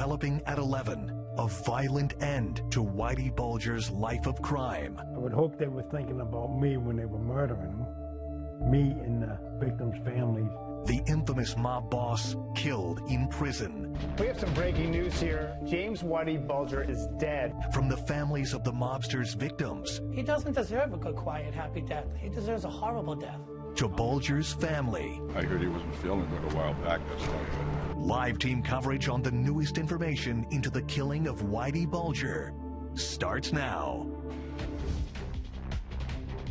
developing at 11. A violent end to Whitey Bulger's life of crime. I would hope they were thinking about me when they were murdering him. Me and the victims' families. The infamous mob boss killed in prison. We have some breaking news here. James Whitey Bulger is dead. From the families of the mobster's victims. He doesn't deserve a good, quiet, happy death. He deserves a horrible death. To Bulger's family. I heard he wasn't feeling good a while back, that's why. Live team coverage on the newest information into the killing of Whitey Bulger starts now.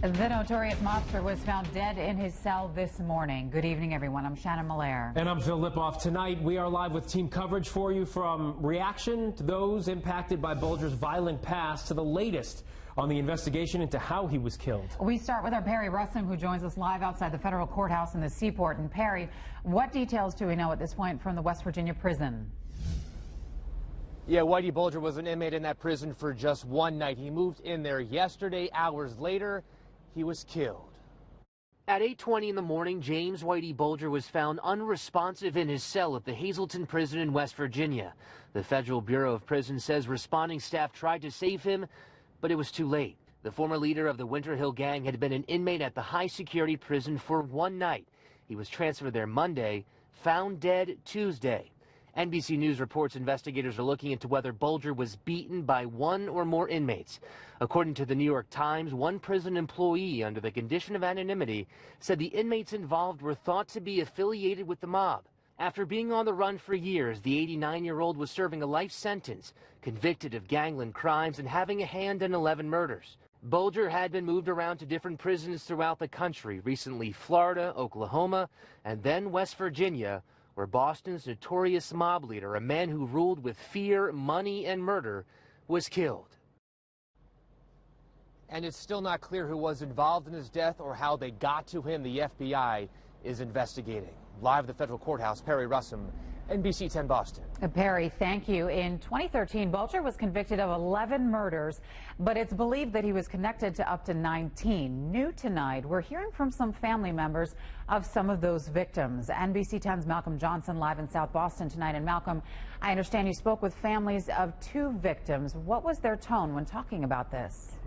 The notorious mobster was found dead in his cell this morning. Good evening, everyone. I'm Shannon Malaire. And I'm Phil Lipoff. Tonight, we are live with team coverage for you, from reaction to those impacted by Bulger's violent past to the latest on the investigation into how he was killed. We start with our Perry Russum, who joins us live outside the federal courthouse in the Seaport. And Perry, what details do we know at this point from the West Virginia prison? Yeah, Whitey Bulger was an inmate in that prison for just one night. He moved in there yesterday. Hours later, he was killed. At 8:20 in the morning, James Whitey Bulger was found unresponsive in his cell at the Hazleton prison in West Virginia. The Federal Bureau of Prisons says responding staff tried to save him, but it was too late. The former leader of the Winter Hill Gang had been an inmate at the high-security prison for one night. He was transferred there Monday, found dead Tuesday. NBC News reports investigators are looking into whether Bulger was beaten by one or more inmates. According to the New York Times, one prison employee under the condition of anonymity said the inmates involved were thought to be affiliated with the mob. After being on the run for years, the 89-year-old was serving a life sentence, convicted of gangland crimes and having a hand in 11 murders. Bulger had been moved around to different prisons throughout the country, recently Florida, Oklahoma, and then West Virginia, where Boston's notorious mob leader, a man who ruled with fear, money, and murder, was killed. And it's still not clear who was involved in his death or how they got to him. The FBI is investigating. Live at the federal courthouse, Perry Russum, NBC 10 Boston. Perry, thank you. In 2013, Bulger was convicted of 11 murders, but it's believed that he was connected to up to 19. New tonight, we're hearing from some family members of some of those victims. NBC 10's Malcolm Johnson live in South Boston tonight. And Malcolm, I understand you spoke with families of 2 victims. What was their tone when talking about this?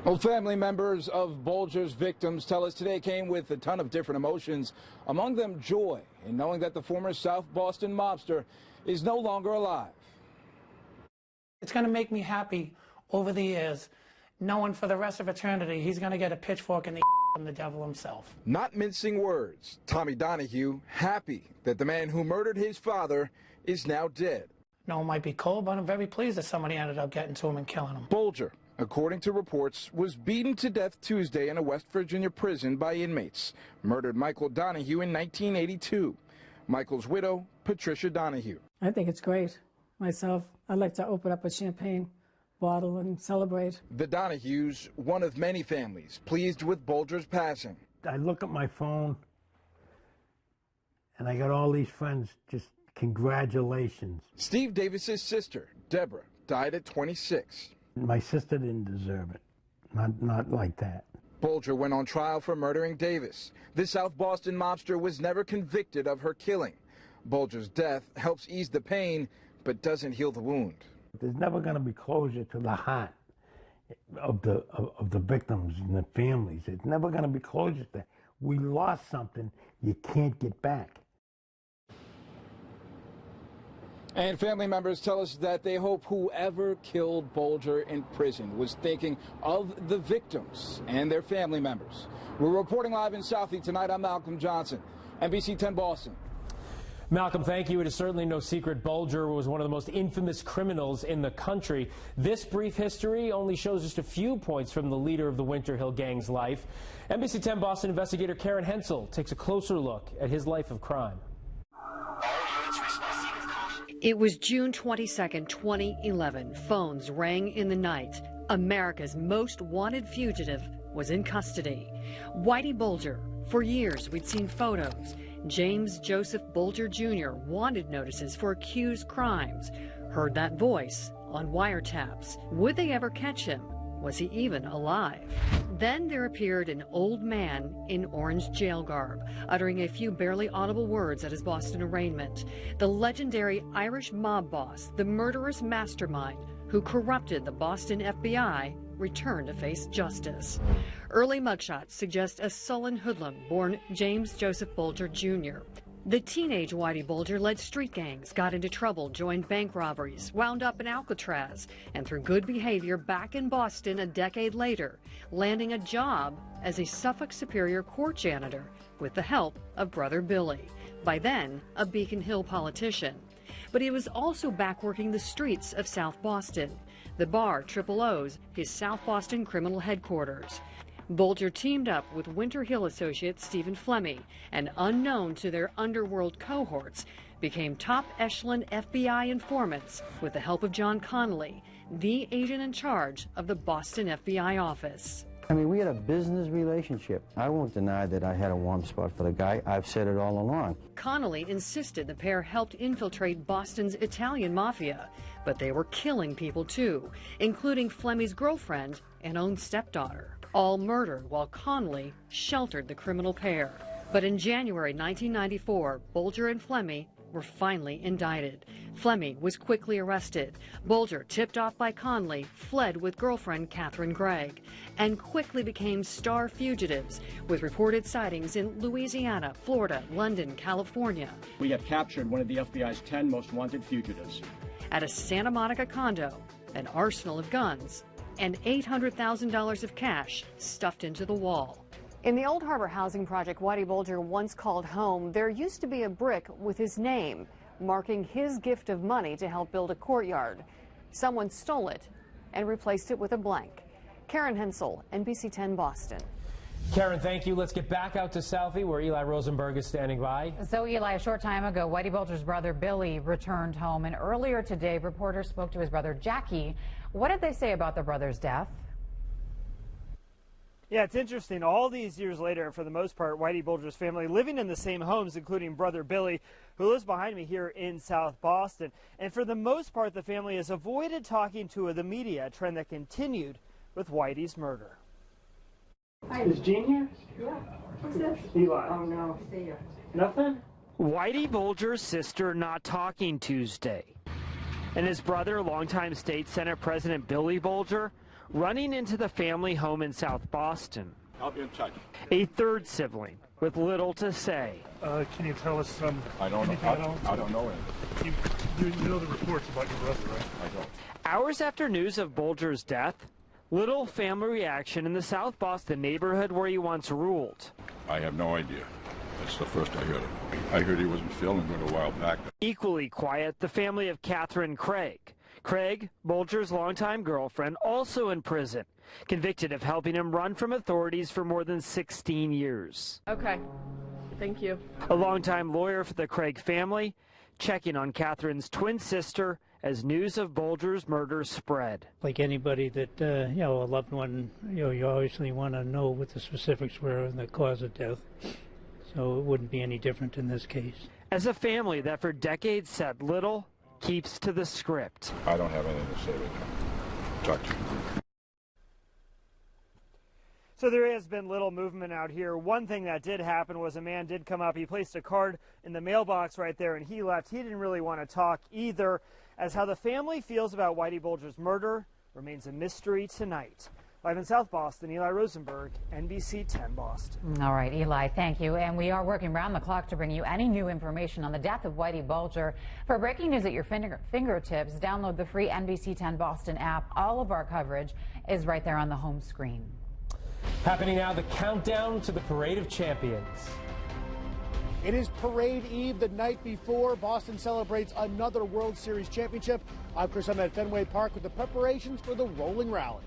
Well, family members of Bulger's victims tell us today came with a ton of different emotions, among them joy in knowing that the former South Boston mobster is no longer alive. It's going to make me happy over the years, knowing for the rest of eternity he's going to get a pitchfork in the from the devil himself. Not mincing words, Tommy Donahue happy that the man who murdered his father is now dead. No, it might be cold, but I'm very pleased that somebody ended up getting to him and killing him. Bulger, according to reports, was beaten to death Tuesday in a West Virginia prison by inmates. Murdered Michael Donahue in 1982. Michael's widow, Patricia Donahue. I think it's great. Myself, I'd like to open up a champagne bottle and celebrate. The Donahues, one of many families, pleased with Bulger's passing. I look at my phone, and I got all these friends just congratulations. Steve Davis's sister, Deborah, died at 26. My sister didn't deserve it. Not like that. Bulger went on trial for murdering Davis. The South Boston mobster was never convicted of her killing. Bulger's death helps ease the pain, but doesn't heal the wound. There's never going to be closure to the heart of the victims and the families. It's never going to be closure to. We lost something you can't get back. And family members tell us that they hope whoever killed Bulger in prison was thinking of the victims and their family members. We're reporting live in Southie tonight. I'm Malcolm Johnson, NBC 10 Boston. Malcolm, thank you. It is certainly no secret Bulger was one of the most infamous criminals in the country. This brief history only shows just a few points from the leader of the Winter Hill Gang's life. NBC 10 Boston investigator Karen Hensel takes a closer look at his life of crime. It was June 22nd, 2011. Phones rang in the night. America's most wanted fugitive was in custody. Whitey Bulger. For years, we'd seen photos. James Joseph Bulger Jr. wanted notices for accused crimes. Heard that voice on wiretaps. Would they ever catch him? Was he even alive? Then there appeared an old man in orange jail garb, uttering a few barely audible words at his Boston arraignment. The legendary Irish mob boss, the murderous mastermind who corrupted the Boston FBI, returned to face justice. Early mugshots suggest a sullen hoodlum born James Joseph Bulger Jr. The teenage Whitey Bulger led street gangs, got into trouble, joined bank robberies, wound up in Alcatraz, and through good behavior back in Boston a decade later, landing a job as a Suffolk Superior Court janitor with the help of brother Billy, by then a Beacon Hill politician. But he was also back working the streets of South Boston. The bar, Triple O's, his South Boston criminal headquarters. Bulger teamed up with Winter Hill associate Stephen Flemmi, and unknown to their underworld cohorts, became top echelon FBI informants with the help of John Connolly, the agent in charge of the Boston FBI office. I mean, we had a business relationship. I won't deny that I had a warm spot for the guy. I've said it all along. Connolly insisted the pair helped infiltrate Boston's Italian mafia, but they were killing people too, including Flemmi's girlfriend and own stepdaughter. All murdered while Connolly sheltered the criminal pair. But in January 1994, Bulger and Flemmi were finally indicted. Flemmi was quickly arrested. Bulger, tipped off by Connolly, fled with girlfriend Catherine Gregg and quickly became star fugitives with reported sightings in Louisiana, Florida, London, California. We have captured one of the FBI's 10 most wanted fugitives. At a Santa Monica condo, an arsenal of guns, and $800,000 of cash stuffed into the wall. In the Old Harbor housing project Whitey Bulger once called home, there used to be a brick with his name, marking his gift of money to help build a courtyard. Someone stole it and replaced it with a blank. Karen Hensel, NBC 10 Boston. Karen, thank you. Let's get back out to Southie, where Eli Rosenberg is standing by. So, Eli, a short time ago, Whitey Bulger's brother Billy returned home, and earlier today, reporters spoke to his brother Jackie. What did they say about their brother's death? Yeah, it's interesting. All these years later, for the most part, Whitey Bulger's family living in the same homes, including brother Billy, who lives behind me here in South Boston. And for the most part, the family has avoided talking to the media, a trend that continued with Whitey's murder. Hi. Is Jean here? Yeah. What's this? Eli. Oh, no. See ya. Nothing? Whitey Bulger's sister not talking Tuesday. And his brother, longtime state Senate President Billy Bulger, running into the family home in South Boston. I'll be in touch. A third sibling with little to say. Can you tell us I don't know. I don't know anything. You know the reports about your brother, right? I don't. Hours after news of Bulger's death, little family reaction in the South Boston neighborhood where he once ruled. I have no idea. That's the first I heard of it. I heard he wasn't feeling good a while back. Equally quiet, the family of Catherine Craig. Craig, Bulger's longtime girlfriend, also in prison, convicted of helping him run from authorities for more than 16 years. Okay, thank you. A longtime lawyer for the Craig family, checking on Catherine's twin sister as news of Bulger's murder spread. Like anybody that, a loved one, you obviously want to know what the specifics were and the cause of death. So it wouldn't be any different in this case. As a family that for decades said little, keeps to the script. I don't have anything to say right now. Talk to you. So there has been little movement out here. One thing that did happen was a man did come up. He placed a card in the mailbox right there and he left. He didn't really want to talk either, as how the family feels about Whitey Bulger's murder remains a mystery tonight. Live in South Boston, Eli Rosenberg, NBC 10 Boston. All right, Eli, thank you. And we are working round the clock to bring you any new information on the death of Whitey Bulger. For breaking news at your fingertips, download the free NBC 10 Boston app. All of our coverage is right there on the home screen. Happening now, the countdown to the Parade of Champions. It is Parade Eve, the night before Boston celebrates another World Series championship. I'm Chris. I'm at Fenway Park with the preparations for the rolling rally.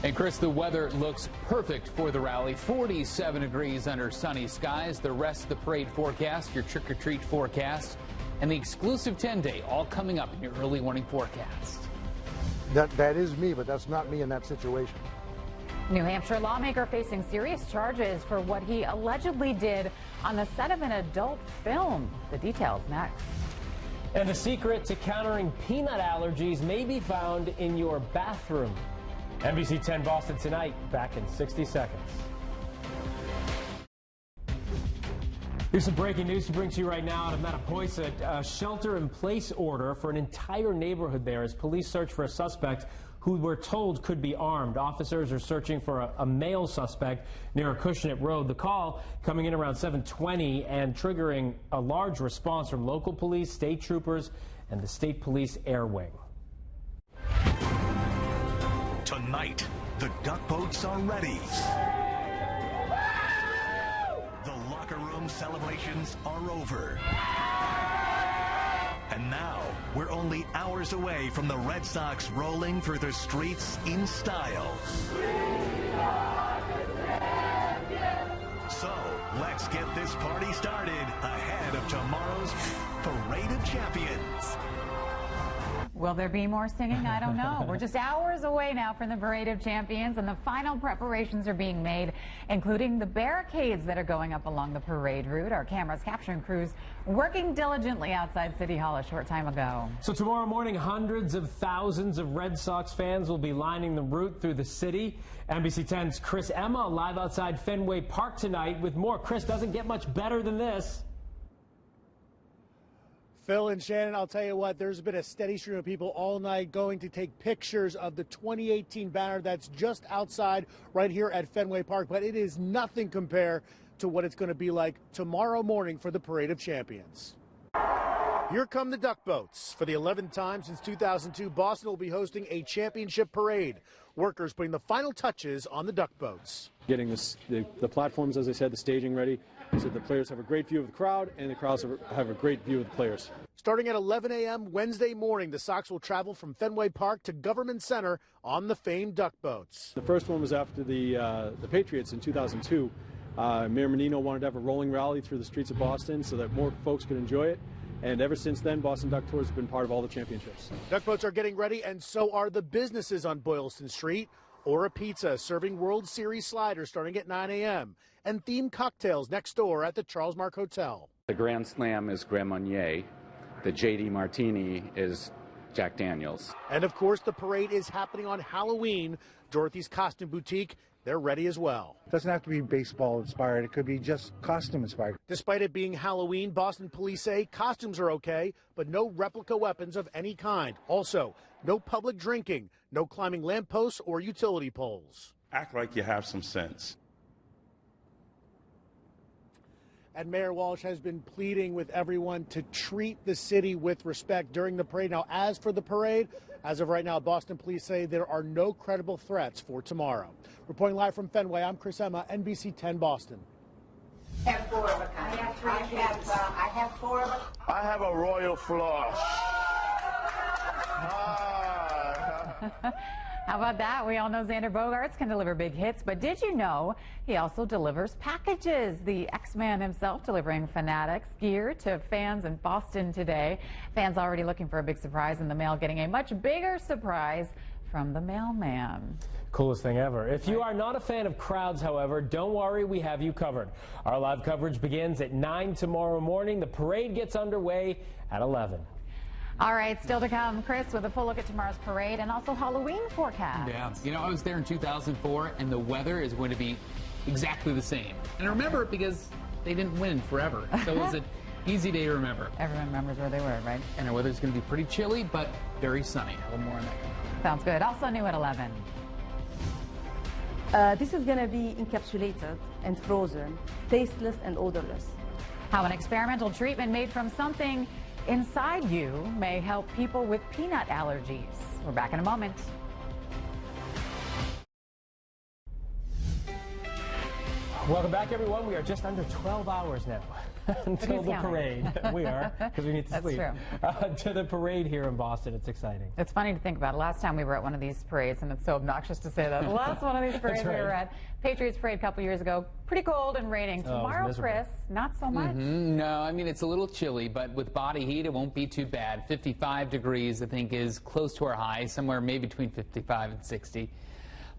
And Chris, the weather looks perfect for the rally. 47 degrees under sunny skies. The rest of the parade forecast, your trick-or-treat forecast, and the exclusive 10-day all coming up in your early morning forecast. That is me, but that's not me in that situation. New Hampshire lawmaker facing serious charges for what he allegedly did on the set of an adult film. The details next. And the secret to countering peanut allergies may be found in your bathroom. NBC 10 Boston tonight, back in 60 seconds. Here's some breaking news to bring to you right now out of Mattapoisett. A shelter-in-place order for an entire neighborhood there as police search for a suspect who we're told could be armed. Officers are searching for a male suspect near Acushnet Road. The call coming in around 7:20 and triggering a large response from local police, state troopers, and the State Police Air Wing. Tonight, the duck boats are ready. The locker room celebrations are over. And now, we're only hours away from the Red Sox rolling through the streets in style. So, let's get this party started ahead of tomorrow's Parade of Champions. Will there be more singing? I don't know. We're just hours away now from the Parade of Champions, and the final preparations are being made, including the barricades that are going up along the parade route. Our cameras capturing crews working diligently outside City Hall a short time ago. So tomorrow morning, hundreds of thousands of Red Sox fans will be lining the route through the city. NBC 10's Chris Emma live outside Fenway Park tonight with more. Chris, doesn't get much better than this. Phil and Shannon, I'll tell you what, there's been a steady stream of people all night going to take pictures of the 2018 banner that's just outside right here at Fenway Park, but it is nothing compared to what it's going to be like tomorrow morning for the Parade of Champions. Here come the duck boats. For the 11th time since 2002, Boston will be hosting a championship parade. Workers putting the final touches on the duck boats. Getting the platforms, as I said, the staging ready, so that the players have a great view of the crowd and the crowds have a great view of the players. Starting at 11 a.m. Wednesday morning, the Sox will travel from Fenway Park to Government Center on the famed duck boats. The first one was after the Patriots in 2002. Mayor Menino wanted to have a rolling rally through the streets of Boston so that more folks could enjoy it. And ever since then, Boston Duck Tours has been part of all the championships. Duck boats are getting ready, and so are the businesses on Boylston Street. Aura Pizza serving World Series sliders starting at 9 a.m. and themed cocktails next door at the Charles Mark Hotel. The Grand Slam is Grand Marnier. The JD Martini is Jack Daniels. And of course, the parade is happening on Halloween. Dorothy's Costume Boutique, they're ready as well. It doesn't have to be baseball inspired. It could be just costume inspired. Despite it being Halloween, Boston police say costumes are okay, but no replica weapons of any kind. Also, no public drinking, no climbing lampposts or utility poles. Act like you have some sense. And Mayor Walsh has been pleading with everyone to treat the city with respect during the parade. Now, as for the parade, as of right now, Boston police say there are no credible threats for tomorrow. Reporting live from Fenway, I'm Chris Emma, NBC 10 Boston. I have four of a kind. I have four of a. I have a royal flush. How about that? We all know Xander Bogaerts can deliver big hits, but did you know he also delivers packages? The X-Man himself delivering Fanatics gear to fans in Boston today. Fans already looking for a big surprise in the mail, getting a much bigger surprise from the mailman. Coolest thing ever. If you are not a fan of crowds, however, don't worry, we have you covered. Our live coverage begins at 9 tomorrow morning. The parade gets underway at 11. All right, still to come, Chris, with a full look at tomorrow's parade and also Halloween forecast. Yeah, you know, I was there in 2004, and the weather is going to be exactly the same. And I remember it because they didn't win forever, so it was an easy day to remember. Everyone remembers where they were, right? And the weather's going to be pretty chilly, but very sunny. A little more on that. Sounds good. Also new at 11. This is going to be encapsulated and frozen, tasteless and odorless. How an experimental treatment made from something inside you may help people with peanut allergies. We're back in a moment. Welcome back, everyone. We are just under 12 hours now until the parade. We are, because we need to sleep. That's true. To the parade here in Boston. It's exciting. It's funny to think about it. Last time we were at one of these parades, and it's so obnoxious to say that. The last one of these parades we were at, Patriots parade a couple years ago, pretty cold and raining. Tomorrow, Chris, not so much. No, I mean, it's a little chilly, but with body heat, it won't be too bad. 55 degrees, I think, is close to our high, somewhere maybe between 55 and 60.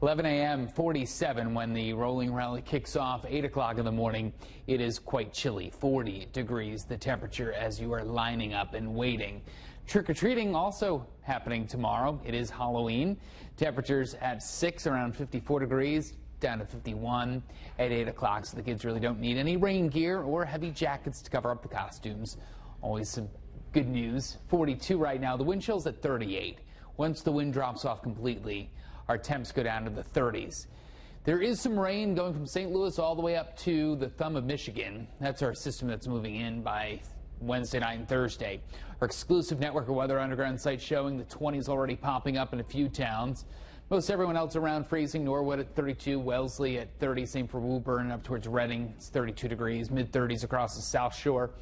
11 a.m. 47 when the rolling rally kicks off, 8 o'clock in the morning. It is quite chilly, 40 degrees the temperature as you are lining up and waiting. Trick-or-treating also happening tomorrow. It is Halloween. Temperatures at 6 around 54 degrees, down to 51 at 8 o'clock, so the kids really don't need any rain gear or heavy jackets to cover up the costumes. Always some good news. 42 right now. The wind chill's at 38. Once the wind drops off completely, our temps go down to the 30s. There is some rain going from St. Louis all the way up to the thumb of Michigan. That's our system that's moving in by Wednesday night and Thursday. Our exclusive network of weather underground site showing the 20s already popping up in a few towns. Most everyone else around freezing. Norwood at 32, Wellesley at 30, same for Woburn, up towards Reading, it's 32 degrees, mid-30s across the South Shore.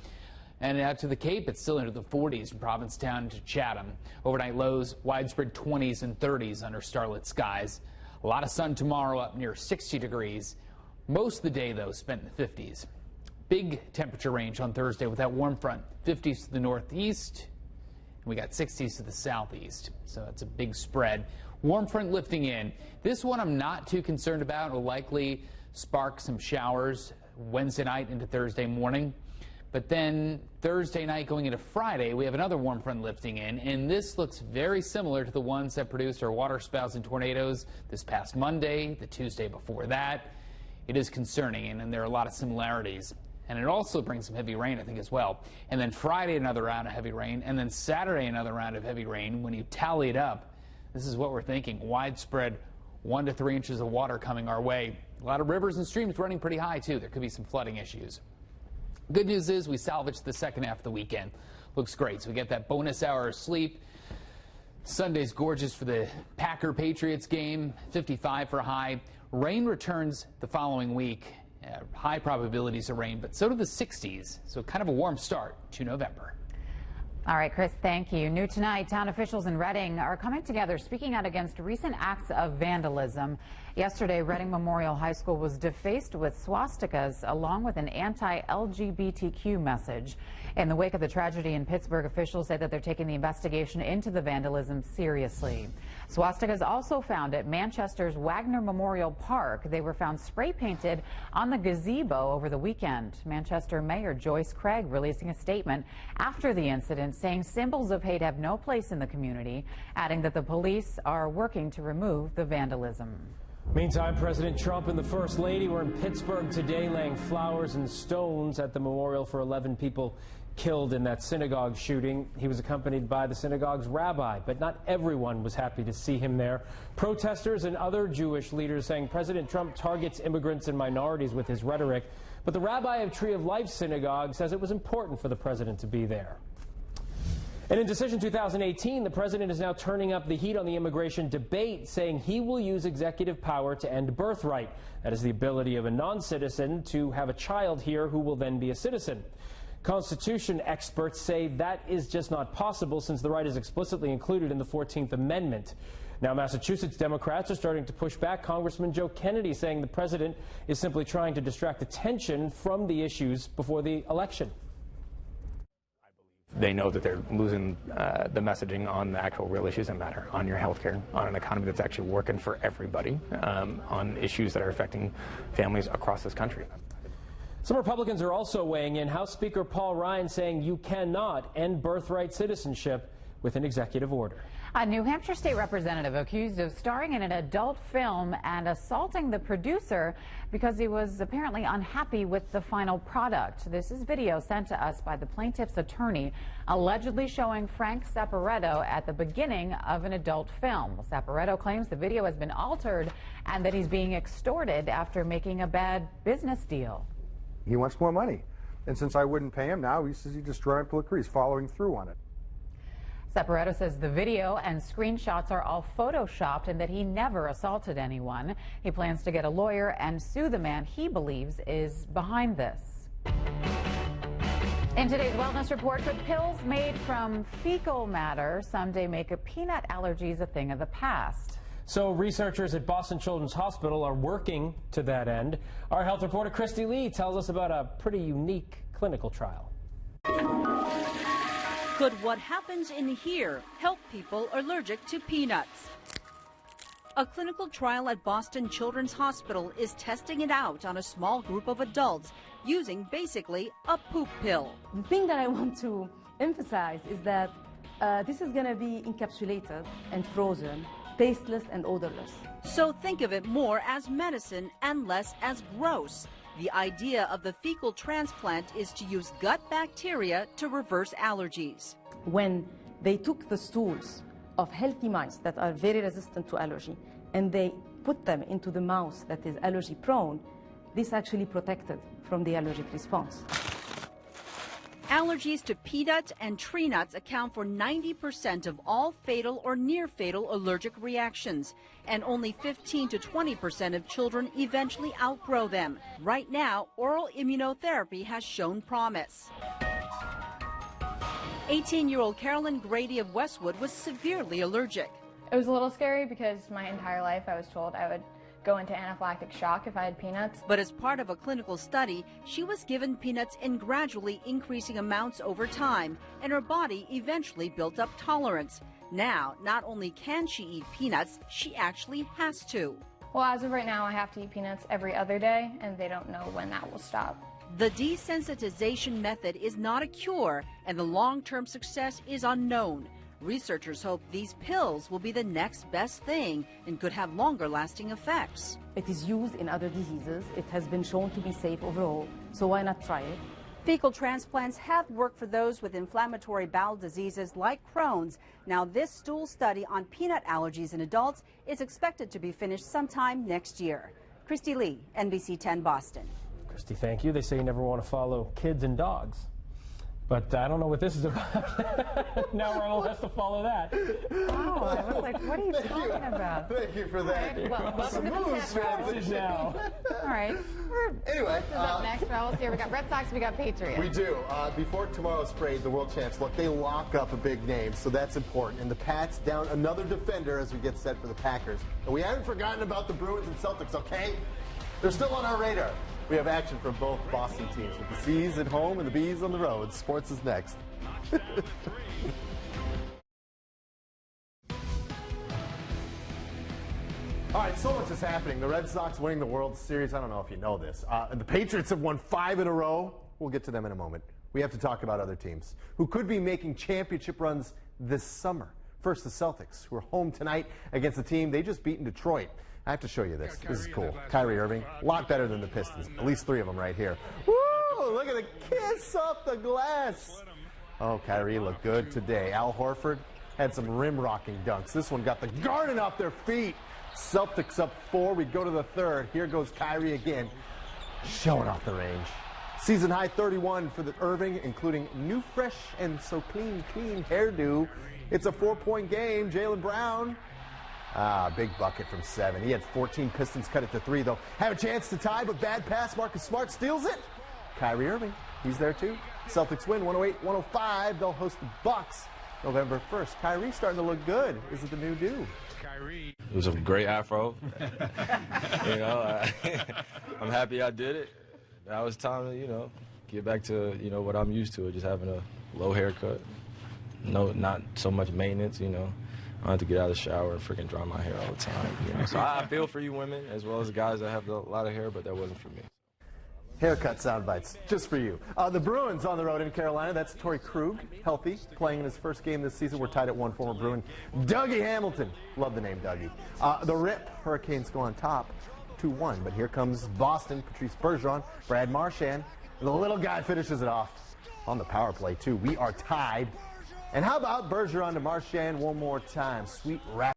And out to the Cape, it's still into the 40s from Provincetown to Chatham. Overnight lows, widespread 20s and 30s under starlit skies. A lot of sun tomorrow, up near 60 degrees. Most of the day, though, spent in the 50s. Big temperature range on Thursday with that warm front, 50s to the northeast, and we got 60s to the southeast. So that's a big spread. Warm front lifting in. This one I'm not too concerned about. It will likely spark some showers Wednesday night into Thursday morning. But then Thursday night going into Friday, we have another warm front lifting in, and this looks very similar to the ones that produced our water spouts and tornadoes this past Monday, the Tuesday before that. It is concerning, and there are a lot of similarities. And it also brings some heavy rain, I think, as well. And then Friday, another round of heavy rain, and then Saturday, another round of heavy rain. When you tally it up, this is what we're thinking. Widespread 1 to 3 inches of water coming our way. A lot of rivers and streams running pretty high, too. There could be some flooding issues. Good news is we salvaged the second half of the weekend. Looks great. So we get that bonus hour of sleep. Sunday's gorgeous for the Packer-Patriots game, 55 for a high. Rain returns the following week. High probabilities of rain, but so do the 60s. So kind of a warm start to November. All right, Chris, thank you. New tonight, town officials in Reading are coming together, speaking out against recent acts of vandalism. Yesterday, Reading Memorial High School was defaced with swastikas along with an anti-LGBTQ message. In the wake of the tragedy in Pittsburgh, officials say that they're taking the investigation into the vandalism seriously. Swastikas also found at Manchester's Wagner Memorial Park. They were found spray painted on the gazebo over the weekend. Manchester Mayor Joyce Craig releasing a statement after the incident saying symbols of hate have no place in the community, adding that the police are working to remove the vandalism. Meantime, President Trump and the First Lady were in Pittsburgh today laying flowers and stones at the memorial for 11 people killed in that synagogue shooting. He was accompanied by the synagogue's rabbi, but not everyone was happy to see him there. Protesters and other Jewish leaders saying President Trump targets immigrants and minorities with his rhetoric, but the rabbi of Tree of Life Synagogue says it was important for the president to be there. And in decision 2018, the president is now turning up the heat on the immigration debate, saying he will use executive power to end birthright. That is the ability of a non-citizen to have a child here who will then be a citizen. Constitution experts say that is just not possible since the right is explicitly included in the 14th Amendment. Now, Massachusetts Democrats are starting to push back. Congressman Joe Kennedy saying the president is simply trying to distract attention from the issues before the election. They know that they're losing the messaging on the actual real issues that matter, on your health care, on an economy that's actually working for everybody, on issues that are affecting families across this country. Some Republicans are also weighing in. House Speaker Paul Ryan saying you cannot end birthright citizenship with an executive order. A New Hampshire state representative accused of starring in an adult film and assaulting the producer because he was apparently unhappy with the final product. This is video sent to us by the plaintiff's attorney, allegedly showing Frank Saporetto at the beginning of an adult film. Saporetto claims the video has been altered and that he's being extorted after making a bad business deal. He wants more money. And since I wouldn't pay him now, he says he destroyed my political career. He's following through on it. Saporetto says the video and screenshots are all photoshopped and that he never assaulted anyone. He plans to get a lawyer and sue the man he believes is behind this. In today's wellness report, could pills made from fecal matter someday make peanut allergies a thing of the past? So researchers at Boston Children's Hospital are working to that end. Our health reporter Christy Lee tells us about a pretty unique clinical trial. Could what happens in here help people allergic to peanuts? A clinical trial at Boston Children's Hospital is testing it out on a small group of adults using basically a poop pill. The thing that I want to emphasize is that this is going to be encapsulated and frozen, tasteless and odorless. So think of it more as medicine and less as gross. The idea of the fecal transplant is to use gut bacteria to reverse allergies. When they took the stools of healthy mice that are very resistant to allergy and they put them into the mouse that is allergy prone, this actually protected from the allergic response. Allergies to peanuts and tree nuts account for 90% of all fatal or near-fatal allergic reactions, and only 15 to 20% of children eventually outgrow them. Right now, oral immunotherapy has shown promise. 18-year-old Carolyn Grady of Westwood was severely allergic. It was a little scary because my entire life I was told I would go into anaphylactic shock if I had peanuts. But as part of a clinical study, she was given peanuts in gradually increasing amounts over time, and her body eventually built up tolerance. Now, not only can she eat peanuts, she actually has to. Well, as of right now, I have to eat peanuts every other day, and they don't know when that will stop. The desensitization method is not a cure, and the long-term success is unknown. Researchers hope these pills will be the next best thing and could have longer-lasting effects. It is used in other diseases. It has been shown to be safe overall, so why not try it? Fecal transplants have worked for those with inflammatory bowel diseases like Crohn's. Now, this stool study on peanut allergies in adults is expected to be finished sometime next year. Christy Lee, NBC 10 Boston. Christy, thank you. They say you never want to follow kids and dogs. But I don't know what this is about. Now Ronald has to follow that. Oh, I was like, what are you talking about? Thank you for that. Right, well, welcome to the transition now. All right. Anyway. This is up next. Well, here we got Red Sox, we got Patriots. We do. Before tomorrow's parade, the world champs, look, they lock up a big name, so that's important. And the Pats down another defender as we get set for the Packers. And we haven't forgotten about the Bruins and Celtics, okay? They're still on our radar. We have action from both Boston teams with the C's at home and the B's on the road. Sports is next. All right, so much is happening. The Red Sox winning the World Series. I don't know if you know this. The Patriots have won 5 in a row. We'll get to them in a moment. We have to talk about other teams who could be making championship runs this summer. First, the Celtics, who are home tonight against the team they just beat in Detroit. I have to show you this. This is cool. Kyrie Irving, a lot better than the Pistons. At least 3 of them right here. Woo! Look at the kiss off the glass. Oh, Kyrie looked good today. Al Horford had some rim-rocking dunks. This one got the garden off their feet. Celtics up 4. We go to the third. Here goes Kyrie again, showing off the range. Season high 31 for the Irving, including new fresh and so clean hairdo. It's a 4-point game. Jaylen Brown. Big bucket from 7. He had 14. Pistons cut it to 3, though. Have a chance to tie, but bad pass. Marcus Smart steals it. Kyrie Irving, he's there too. Celtics win 108-105. They'll host the Bucks November 1st. Kyrie starting to look good. Is it the new do? It was a great afro. You know, I'm happy I did it. Now it's time to, you know, get back to, you know, what I'm used to, just having a low haircut. No, not so much maintenance, you know. I have to get out of the shower and freaking dry my hair all the time. You know? So I feel for you women as well as the guys that have a lot of hair, but that wasn't for me. Haircut sound bites, just for you. The Bruins on the road in Carolina. That's Torrey Krug, healthy, playing in his first game this season. We're tied at 1. Former Bruin Dougie Hamilton. Love the name Dougie. The Rip, Hurricanes go on top, 2-1. But here comes Boston, Patrice Bergeron, Brad Marchand. And the little guy finishes it off on the power play, too. We are tied. And how about Bergeron to Marchand one more time? Sweet rap.